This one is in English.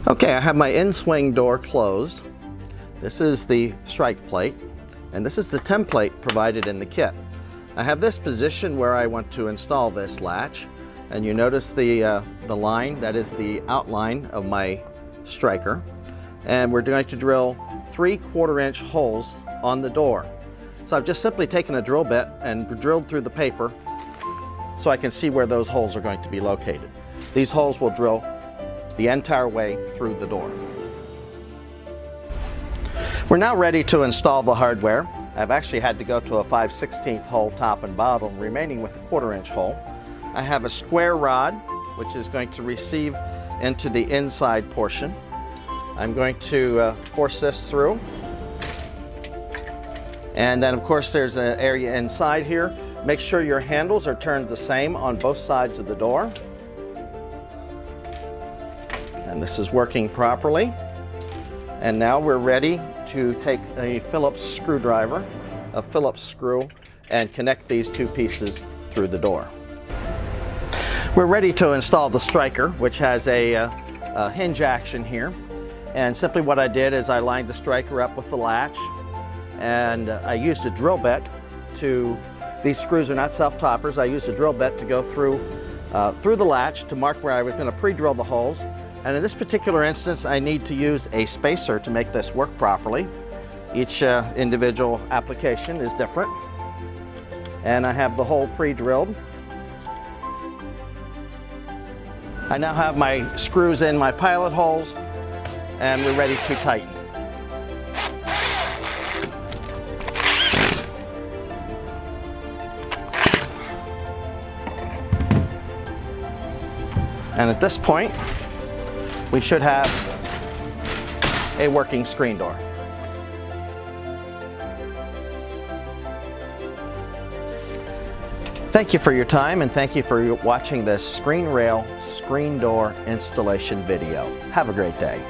Okay, I have my Inswing door closed. This is the strike plate, and this is the template provided in the kit. I have this position where I want to install this latch, and you notice the line, that is the outline of my striker. And we're going to drill 3/4 inch holes on the door. So I've just simply taken a drill bit and drilled through the paper so I can see where those holes are going to be located. These holes will drill the entire way through the door. We're now ready to install the hardware. I've actually had to go to a 5/16 hole top and bottom, remaining with a 1/4 inch hole. I have a square rod which is going to receive into the inside portion. I'm going to force this through. And then of course there's an area inside here. Make sure your handles are turned the same on both sides of the door. And this is working properly. And now we're ready to take a Phillips screwdriver, a Phillips screw, and connect these two pieces through the door. We're ready to install the striker, which has a hinge action here. And simply what I did is I lined the striker up with the latch, and I used a drill bit to, these screws are not self-toppers, I used a drill bit to go through the latch to mark where I was going to pre-drill the holes. And in this particular instance, I need to use a spacer to make this work properly. Each individual application is different. And I have the hole pre-drilled. I now have my screws in my pilot holes, and we're ready to tighten. And at this point, we should have a working screen door. Thank you for your time, and thank you for watching this ScreenRail screen door installation video. Have a great day.